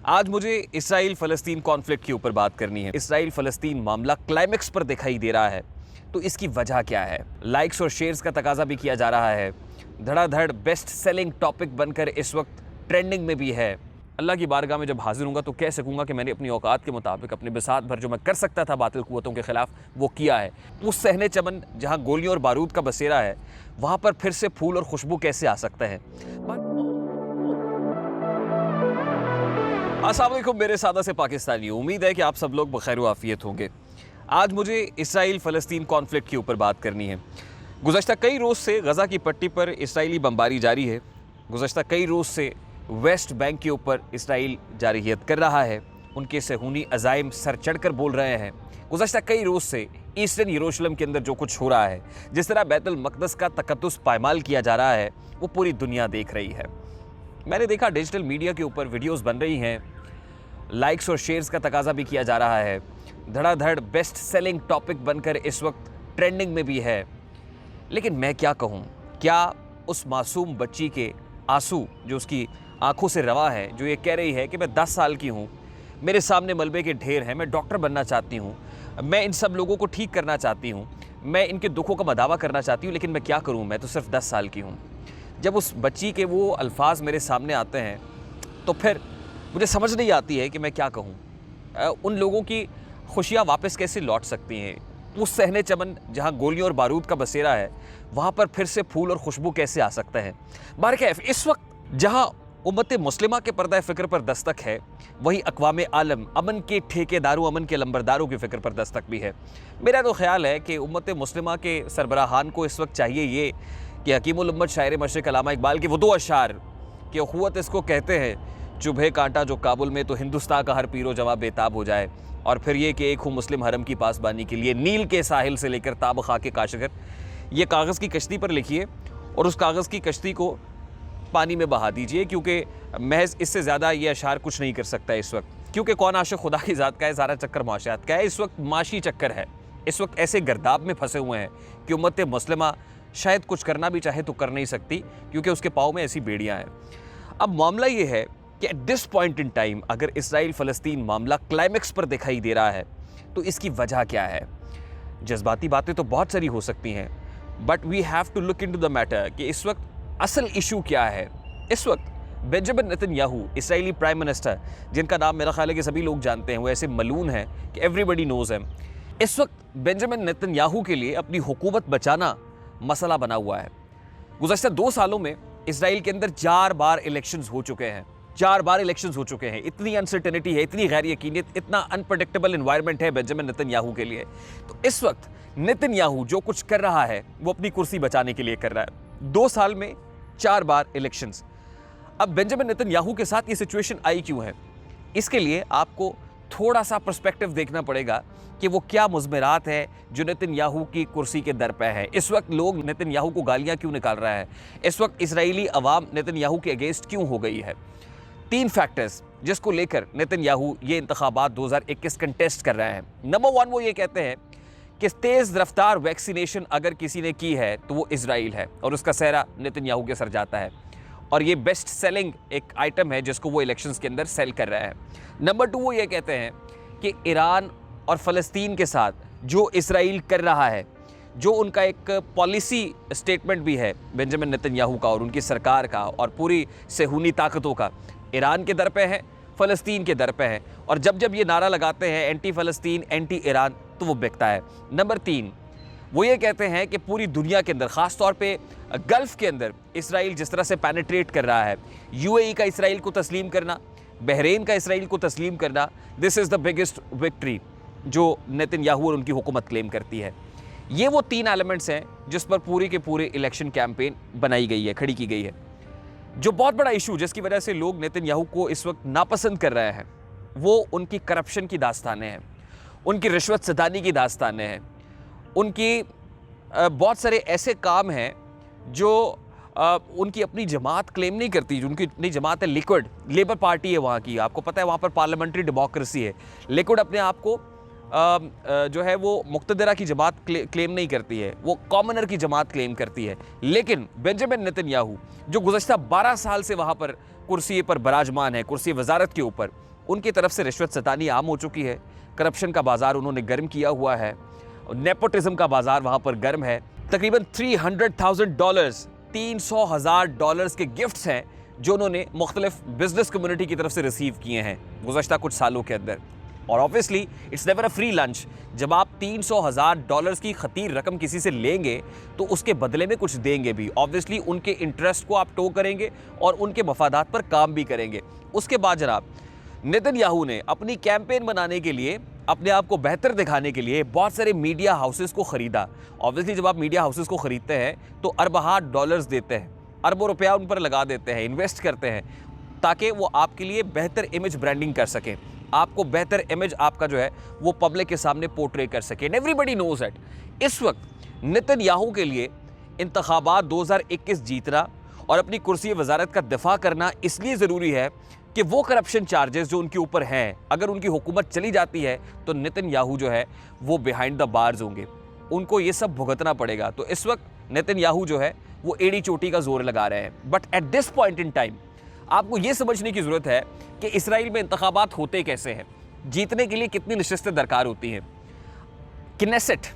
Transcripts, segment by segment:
आज मुझे इसराइल फ़लस्तीन कॉन्फ्लिक्ट के ऊपर बात करनी है। इसराइल फ़लस्तीन मामला क्लाइमेक्स पर दिखाई दे रहा है, तो इसकी वजह क्या है? लाइक्स और शेयर्स का तकाजा भी किया जा रहा है। धड़ाधड़ बेस्ट सेलिंग टॉपिक बनकर इस वक्त ट्रेंडिंग में भी है। अल्लाह की बारगाह में जब हाजिर हूँगा तो कह सकूँगा कि मैंने अपनी औकात के मुताबिक अपने बिसात भर जो मैं कर सकता था बातिल कुव्वतों के ख़िलाफ़, वो किया है। उस सहने चमन जहाँ गोलियों और बारूद का बसेरा है, वहाँ पर फिर से फूल और खुशबू कैसे आ सकता है? अस्सलाम वालेकुम मेरे सादा से पाकिस्तानी, उम्मीद है कि आप सब लोग बखैर आफियत होंगे। आज मुझे इसराइल फ़लस्तीन कॉन्फ्लिक्ट के ऊपर बात करनी है। गुज़श्ता कई रोज़ से गज़ा की पट्टी पर इसराइली बमबारी जारी है। गुज़श्ता कई रोज़ से वेस्ट बैंक के ऊपर इसराइल जारहियत कर रहा है। उनके सहूनी अज़ाइम सर चढ़ कर बोल रहे हैं। गुज़श्ता कई रोज़ से ईस्टर्न यरूशलेम के अंदर जो कुछ हो रहा है, जिस तरह बैतुल मक़दस का तक़द्दुस पायमाल किया जा रहा है, वो पूरी दुनिया देख रही है। मैंने देखा डिजिटल मीडिया के ऊपर वीडियोस बन रही हैं, लाइक्स और शेयर्स का तकाजा भी किया जा रहा है। धड़ाधड़ बेस्ट सेलिंग टॉपिक बनकर इस वक्त ट्रेंडिंग में भी है। लेकिन मैं क्या कहूँ, क्या उस मासूम बच्ची के आंसू जो उसकी आंखों से रवा है, जो ये कह रही है कि मैं 10 साल की हूँ, मेरे सामने मलबे के ढेर हैं, मैं डॉक्टर बनना चाहती हूँ, मैं इन सब लोगों को ठीक करना चाहती हूँ, मैं इनके दुखों का मदावा करना चाहती हूँ, लेकिन मैं क्या करूँ, मैं तो सिर्फ 10 साल की हूँ। जब उस बच्ची के वो अल्फाज मेरे सामने आते हैं तो फिर मुझे समझ नहीं आती है कि मैं क्या कहूँ। उन लोगों की खुशियाँ वापस कैसे लौट सकती हैं? उस सहने चमन जहाँ गोलियों और बारूद का बसेरा है, वहाँ पर फिर से फूल और खुशबू कैसे आ सकता है? बारकैफ इस वक्त जहाँ उम्मत मुस्लिमा के पर्दा फ़िक्र पर दस्तक है, वहीं अक़वाम आलम अमन के ठेकेदारों, अमन के लंबरदारों की फ़िक्र पर दस्तक भी है। मेरा तो ख्याल है कि उम्मत मुस्लिमा के सरबराहान को इस वक्त चाहिए ये कि हकीमुल उम्मत शायर मशरिक़ अल्लामा इकबाल के वो 2 अशार कि अख़ुवत इसको कहते हैं, चुभे कांटा जो काबुल में तो हिंदुस्तान का हर पीरो जवां बेताब हो जाए, और फिर ये कि एक हूँ मुस्लिम हरम की पासबानी के लिए नील के साहिल से लेकर ताब खा के काशगर। ये कागज़ की कश्ती पर लिखिए और उस कागज़ की कश्ती को पानी में बहा दीजिए, क्योंकि महज इससे ज़्यादा ये अशार कुछ नहीं कर सकता इस वक्त। क्योंकि कौन आशिक़ खुदा की ज़ात का है, ज़ारा चक्कर माशियात का है। इस वक्त माशी चक्कर है। इस वक्त ऐसे गर्दाब में फंसे हुए हैं कि उम्मत मुस्लिमा शायद कुछ करना भी चाहे तो कर नहीं सकती, क्योंकि उसके पाँव में ऐसी बेड़ियाँ हैं। अब मामला ये है कि eight this point in time अगर इसराइल फ़लस्तीन मामला क्लाइमेक्स पर दिखाई दे रहा है, तो इसकी वजह क्या है? जज्बाती बातें तो बहुत सारी हो सकती हैं, but we have to look into the matter कि इस वक्त असल इशू क्या है। इस वक्त Benjamin Netanyahu Israeli prime minister, जिनका नाम मेरा ख्याल है कि सभी लोग जानते हैं, वो ऐसे मलून हैं कि एवरीबडी नोज़ हिम। इस वक्त बेंजामिन नेतन्याहू के लिए अपनी हुकूमत बचाना मसला बना हुआ है। गुज़श्ता 2 सालों में इसराइल के अंदर 4 बार इलेक्शंस हो चुके हैं। 4 बार इलेक्शंस हो चुके हैं। इतनी अनसर्टेनिटी है, इतनी गैर यकीनियत, इतना अनप्रडिक्टेबल एनवायरनमेंट है बेंजामिन नेतन्याहू के लिए। तो इस वक्त नेतन्याहू जो कुछ कर रहा है, वो अपनी कुर्सी बचाने के लिए कर रहा है। 2 साल में 4 बार इलेक्शंस। अब बेंजामिन नेतन्याहू के साथ ये सिचुएशन आई क्यों है? इसके लिए आपको थोड़ा सा पर्सपेक्टिव देखना पड़ेगा कि वो क्या मुज़मिरात है जो नेतन्याहू की कुर्सी के दर पे है। इस वक्त लोग नेतन्याहू को गालियां क्यों निकाल रहा है? इस वक्त इसराइली अवाम नेतन्याहू के अगेंस्ट क्यों हो गई है? 3 फैक्टर्स जिसको लेकर नेतन्याहू ये इंतखाबात 2021 कंटेस्ट कर रहे हैं। नंबर 1 वो ये कहते हैं कि तेज़ रफ्तार वैक्सीनेशन अगर किसी ने की है तो वो इसराइल है, और उसका सेहरा नेतन्याहू के सर जाता है, और ये बेस्ट सेलिंग एक आइटम है जिसको वो इलेक्शंस के अंदर सेल कर रहा है। नंबर 2 वो ये कहते हैं कि ईरान और फ़लस्तीन के साथ जो इसराइल कर रहा है, जो उनका एक पॉलिसी स्टेटमेंट भी है बेंजामिन नेतन्याहू का और उनकी सरकार का और पूरी सहूनी ताकतों का, ईरान के दर पे है, फ़लस्तीन के दर पे है, और जब जब ये नारा लगाते हैं एंटी फ़लस्तीन एंटी ईरान, तो वो बिकता है। नंबर 3 वो ये कहते हैं कि पूरी दुनिया के अंदर, ख़ास तौर पे गल्फ़ के अंदर इसराइल जिस तरह से पेनिट्रेट कर रहा है, यूएई का इसराइल को तस्लीम करना, बहरीन का इसराइल को तस्लीम करना, this is the biggest victory जो नेतन्याहू और उनकी हुकूमत क्लेम करती है। ये वो 3 एलिमेंट्स हैं जिस पर पूरी के पूरे इलेक्शन कैंपेन बनाई गई है, खड़ी की गई है। जो बहुत बड़ा इशू जिसकी वजह से लोग नेतन्याहू को इस वक्त नापसंद कर रहे हैं, वो उनकी करप्शन की दास्तानें हैं, उनकी रिश्वत सदानी की दास्तानें हैं, उनकी बहुत सारे ऐसे काम हैं जो उनकी अपनी जमात क्लेम नहीं करती। जो उनकी अपनी जमात है लिक्विड, लेबर पार्टी है वहाँ की, आपको पता है वहाँ पर पार्लियामेंट्री डेमोक्रेसी है। लिक्विड अपने आप को जो है वो मुक्तदरा की जमात क्लेम नहीं करती है, वो कॉमनर की जमात क्लेम करती है। लेकिन बेंजामिन नेतन्याहू जो गुज़श्ता 12 साल से वहाँ पर कुर्सी पर बराजमान है, कुर्सी वजारत के ऊपर, उनकी तरफ से रिश्वत सतानी आम हो चुकी है, करप्शन का बाजार उन्होंने गर्म किया हुआ है, नेपोटिज्म का बाजार वहाँ पर गर्म है। तकरीबन $300,000 $300,000 के गिफ्ट्स हैं जो उन्होंने मुख्तलिफ बिजनेस कम्युनिटी की तरफ से रिसीव किए हैं गुज़श्ता कुछ सालों के अंदर। और obviously it's never a free lunch. जब आप $300,000 की खतीर रकम किसी से लेंगे तो उसके बदले में कुछ देंगे भी। ऑब्वियसली उनके इंटरेस्ट को आप टो करेंगे और उनके मफादात पर काम भी करेंगे। उसके बाद जनाब नेतन्याहू ने अपनी कैंपेन बनाने के लिए, अपने आप को बेहतर दिखाने के लिए बहुत सारे मीडिया हाउसेस को ख़रीदा। ऑब्वियसली जब आप मीडिया हाउसेस को ख़रीदते हैं तो अरबहा डॉलर्स देते हैं, अरबों रुपया उन पर लगा देते हैं, इन्वेस्ट करते हैं ताकि वो आपके लिए बेहतर इमेज ब्रांडिंग कर सकें, आपको बेहतर इमेज आपका जो है वो पब्लिक के सामने पोर्ट्रे कर सके। Everybody knows it. इस वक्त नेतन्याहू के लिए इंतखाबात 2021 जीतना और अपनी कुर्सी वजारत का दिफा करना इसलिए ज़रूरी है कि वो करप्शन चार्जेस जो उनके ऊपर हैं, अगर उनकी हुकूमत चली जाती है तो नेतन्याहू जो है वो बिहाइंड द बार्स होंगे, उनको ये सब भुगतना पड़ेगा। तो इस वक्त नेतन्याहू जो है वो एड़ी चोटी का जोर लगा रहे हैं। But at this point in time आपको ये समझने की ज़रूरत है कि इसराइल में इंतखाबात होते कैसे हैं, जीतने के लिए कितनी नशिस्तें दरकार होती हैं। किनेसेट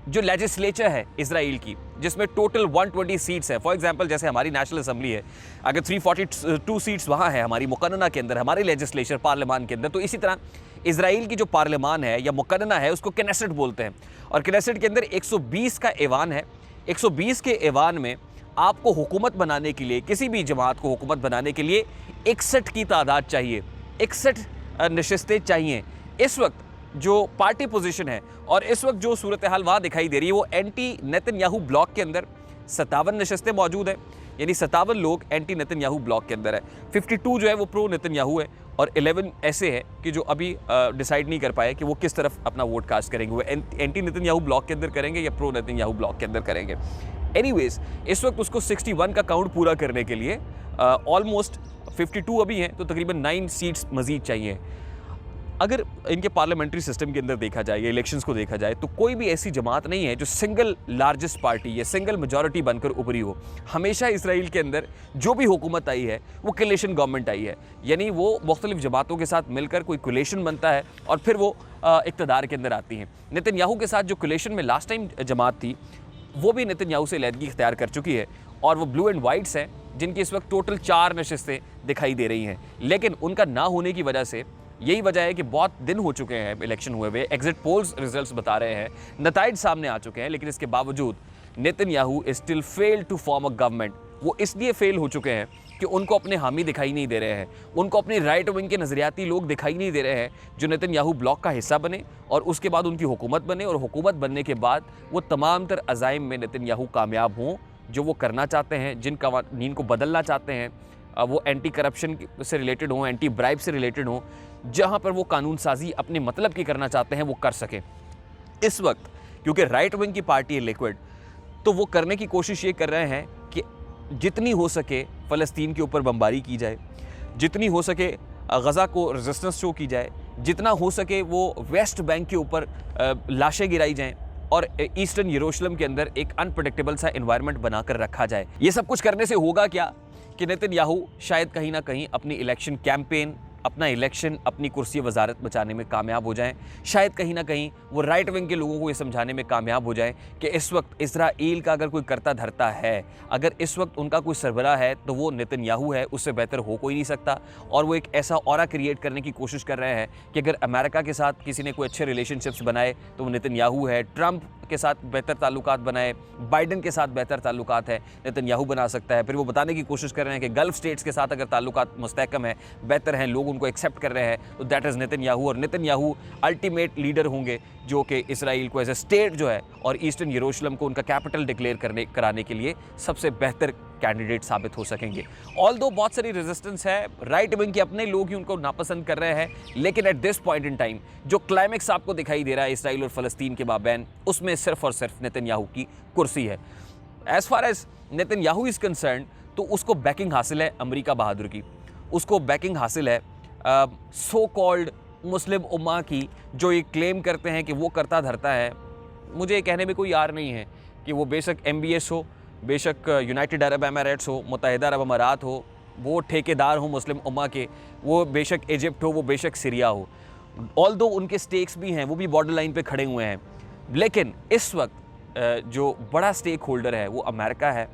जो लेजिस्लेचर है इसराइल की, जिसमें टोटल 120 सीट्स है, फॉर एग्जांपल जैसे हमारी नेशनल असेंबली है, अगर 342 सीट्स वहाँ है हमारी मुकन्नना के अंदर, हमारे लेजिस्लेचर पार्लियामान के अंदर, तो इसी तरह इसराइल की जो पार्लियामान है या मुकन्नना है उसको किनेसेट बोलते हैं। और किनेसेट के अंदर 120 का ऐवान है। 120 के ऐवान में आपको हुकूमत बनाने के लिए, किसी भी जमात को हुकूमत बनाने के लिए 61 की तादाद चाहिए, 61 नशिस्तें चाहिए। इस वक्त जो पार्टी पोजीशन है और इस वक्त जो सूरत हाल वहाँ दिखाई दे रही है वो एंटी नेतन्याहू ब्लॉक के अंदर 57 नशिस्तें मौजूद है, यानी 57 लोग एंटी नेतन्याहू ब्लॉक के अंदर है। 52 जो है वो प्रो नेतन्याहू है और 11 ऐसे हैं कि जो अभी डिसाइड नहीं कर पाए कि वो किस तरफ अपना वोट कास्ट करेंगे, वो एंटी नेतन्याहू ब्लॉक के अंदर करेंगे या प्रो नेतन्याहू ब्लॉक के अंदर करेंगे। एनीवेज इस वक्त उसको 61 का काउंट पूरा करने के लिए ऑलमोस्ट 52 अभी हैं, तो तकरीबन 9 सीट्स मजीद चाहिए। अगर इनके पार्लियामेंट्री सिस्टम के अंदर देखा जाए या इलेक्शंस को देखा जाए तो कोई भी ऐसी जमात नहीं है जो सिंगल लार्जेस्ट पार्टी या सिंगल मेजॉरिटी बनकर उभरी हो। हमेशा इसराइल के अंदर जो भी हुकूमत आई है वो कोलिशन गवर्नमेंट आई है, यानी वो मुख्तलिफ जमातों के साथ मिलकर कोई कोलिशन बनता है और फिर वो इक़्तिदार के अंदर आती हैं। नेतन्याहू के साथ जो कोलिशन में लास्ट टाइम जमात थी वो भी नेतन्याहू से अलहदगी इख्तियार कर चुकी है और वो ब्लू एंड वाइट्स हैं, जिनकी इस वक्त टोटल 4 नशिस्तें दिखाई दे रही हैं। लेकिन उनका ना होने की वजह से यही वजह है कि बहुत दिन हो चुके हैं इलेक्शन हुए हुए, एग्जिट पोल्स रिजल्ट्स बता रहे हैं, नताइज सामने आ चुके हैं, लेकिन इसके बावजूद Netanyahu is still fail to form a government. वो इसलिए फेल हो चुके हैं कि उनको अपने हामी दिखाई नहीं दे रहे हैं, उनको अपने राइट विंग के नज़रियाती लोग दिखाई नहीं दे रहे हैं जो नेतन्याहू ब्लॉक का हिस्सा बने और उसके बाद उनकी हुकूमत बने और हुकूमत बनने के बाद वो तमाम तर अज़ाइम में नेतन्याहू कामयाब हों जो वो करना चाहते हैं, जिन कवानीन को बदलना चाहते हैं, वो एंटी करप्शन से रिलेटेड हों, एंटी ब्राइब से रिलेटेड हों, जहाँ पर वो कानून साजी अपने मतलब की करना चाहते हैं वो कर सकें। इस वक्त क्योंकि राइट विंग की पार्टी है लिक्विड, तो वो करने की कोशिश ये कर रहे हैं कि जितनी हो सके फ़लस्तीन के ऊपर बमबारी की जाए, जितनी हो सके गज़ा को रेजिस्टेंस शो की जाए, जितना हो सके वो वेस्ट बैंक के ऊपर लाशें गिराई जाएं और ईस्टर्न यरूशलेम के अंदर एक अनप्रेडिक्टेबल सा एनवायरनमेंट बनाकर रखा जाए। ये सब कुछ करने से होगा क्या कि नेतन्याहू शायद कहीं ना कहीं अपनी इलेक्शन कैंपेन, अपना इलेक्शन, अपनी कुर्सी वजारत बचाने में कामयाब हो जाएं। शायद कहीं ना कहीं वो राइट विंग के लोगों को ये समझाने में कामयाब हो जाएं कि इस वक्त इसराइल का अगर कोई करता धरता है, अगर इस वक्त उनका कोई सरबराह है तो वो नेतन्याहू है, उससे बेहतर हो कोई नहीं सकता। और वो एक ऐसा ऑरा क्रिएट करने की कोशिश कर रहे हैं कि अगर अमेरिका के साथ किसी ने कोई अच्छे रिलेशनशिप्स बनाए तो वो नेतन्याहू है, ट्रंप के साथ बेहतर ताल्लुकात बनाए, बाइडन के साथ बेहतर ताल्लुकात है, नेतन्याहू बना सकता है। फिर वो बताने की कोशिश कर रहे हैं कि गल्फ स्टेट्स के साथ अगर ताल्लुकात मुस्तहकम है, बेहतर हैं, लोग उनको एक्सेप्ट कर रहे हैं, तो दैट इज़ नेतन्याहू। और नेतन्याहू अल्टीमेट लीडर होंगे जो कि इसराइल को एज ए स्टेट जो है और ईस्टर्न यरूशलेम को उनका कैपिटल डिक्लेयर कराने के लिए सबसे बेहतर कैंडिडेट साबित हो सकेंगे। ऑल्दो बहुत सारी रेजिस्टेंस है, राइट विंग के अपने लोग ही उनको नापसंद कर रहे हैं, लेकिन eight this point in time जो क्लाइमेक्स आपको दिखाई दे रहा है इसराइल और फ़लस्तीन के माबैन, उसमें सिर्फ और सिर्फ नेतन्याहू की कुर्सी है। As far as Netanyahu is concern तो उसको बैकिंग हासिल है अमेरिका बहादुर की, उसको बैकिंग हासिल है सो कॉल्ड मुस्लिम उम्मा की, जो ये क्लेम करते हैं कि वो करता धरता है। मुझे ये कहने में कोई यार नहीं है कि वो बेशक MBS हो, बेशक यूनाइटेड अरब एमिरेट्स हो, मुत्तहिदा अरब अमारात हो, वो ठेकेदार हो मुस्लिम उम्मा के, वो बेशक इजिप्ट हो, वो बेशक सीरिया हो, ऑल्दो उनके स्टेक्स भी हैं, वो भी बॉर्डर लाइन पे खड़े हुए हैं, लेकिन इस वक्त जो बड़ा स्टेक होल्डर है वो अमेरिका है।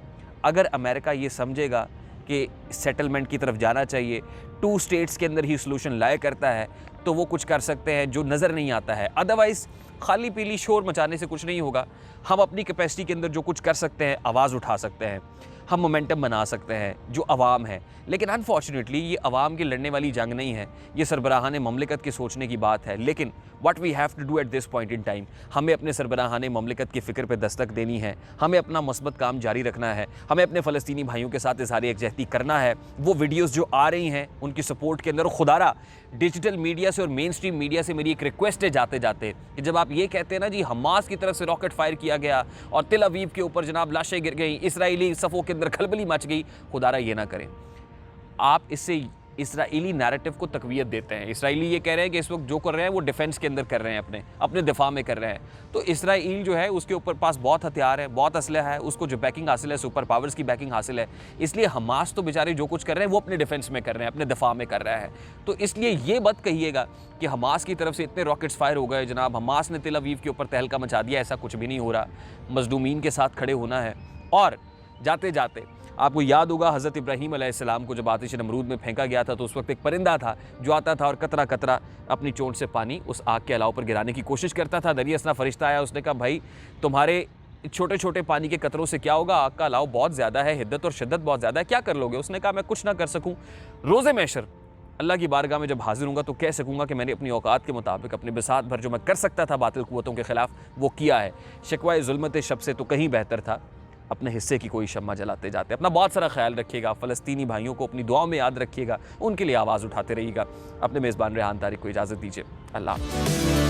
अगर अमेरिका ये समझेगा कि सेटलमेंट की तरफ जाना चाहिए, 2 स्टेट्स के अंदर ही सोल्यूशन लाया करता है, तो वो कुछ कर सकते हैं जो नज़र नहीं आता है। अदरवाइज़ खाली पीली शोर मचाने से कुछ नहीं होगा। हम अपनी कैपेसिटी के अंदर जो कुछ कर सकते हैं, आवाज़ उठा सकते हैं, हम मोमेंटम बना सकते हैं जो अवाम है। लेकिन अनफॉर्चुनेटली ये अवाम की लड़ने वाली जंग नहीं है, ये सरबराहान ममलिकत के सोचने की बात है। लेकिन what we have to do at this point in time, हमें अपने सरबराहान ममलिकत की फ़िक्र पे दस्तक देनी है, हमें अपना मस्बत काम जारी रखना है, हमें अपने फ़लस्तीनी भाइयों के साथ इज़हार यकजहती करना है। वो वीडियोज़ जो आ रही हैं उनकी सपोर्ट के अंदर, खुदारा डिजिटल मीडिया से और मेन स्ट्रीम मीडिया से मेरी एक रिक्वेस्ट है जाते जाते कि जब आप ये कहते हैं ना जी हमास की तरफ से रॉकेट फायर किया गया और तिल अवीव के ऊपर जनाब लाशें गिर गई, इसराइली सफ़ों के अंदर खलबली मच गई, खुदारा ये ना करें। आप इससे इसराइली नैरेटिव को तकवीयत देते हैं। इसराइली ये कह रहे हैं कि इस वक्त जो कर रहे हैं वो डिफेंस के अंदर कर रहे हैं, अपने दिफा में कर रहे हैं। तो इसराइल जो है उसके ऊपर पास बहुत हथियार है, बहुत असलहा है, उसको जो बैकिंग हासिल है, सुपर पावर्स की बैकिंग हासिल है। इसलिए हमास तो बेचारे जो कुछ कर रहे हैं वो अपने डिफेंस में कर रहे हैं, अपने दिफा में कर रहा है। तो इसलिए ये मत कहिएगा कि हमास की तरफ से इतने रॉकेट्स फायर हो गए, जनाब हमास ने तिल अवीव के ऊपर तहलका मचा दिया। ऐसा कुछ भी नहीं हो रहा। मजलूमीन के साथ खड़े होना है। और जाते जाते आपको याद होगा हज़रत इब्राहीम अलैहिस्सलाम को जब आतिश नमरूद में फेंका गया था तो उस वक्त एक परिंदा था जो आता था और कतरा कतरा अपनी चोंच से पानी उस आग के अलाव पर गिराने की कोशिश करता था। दरिया असना फरिश्ता आया, उसने कहा भाई तुम्हारे छोटे छोटे पानी के कतरों से क्या होगा, आग का अलाव बहुत ज़्यादा है, हिद्दत और शिद्दत बहुत ज़्यादा है, क्या कर लोगे। उसने कहा मैं कुछ ना कर सकूँ, रोज़े महशर अल्लाह की बारगाह में जब हाजिर होऊंगा तो कह सकूंगा कि मैंने अपनी औकात के मुताबिक अपने बिसात भर जो मैं कर सकता था बातिल कुव्वतों के खिलाफ वो किया है। शिकवा जुल्मत शब से तो कहीं बेहतर था अपने हिस्से की कोई शम्मा जलाते जाते। अपना बहुत सारा ख्याल रखिएगा, फ़लस्तीनी भाइयों को अपनी दुआओं में याद रखिएगा, उनके लिए आवाज़ उठाते रहिएगा। अपने मेज़बान रेहान तारिक को इजाज़त दीजिए। अल्लाह।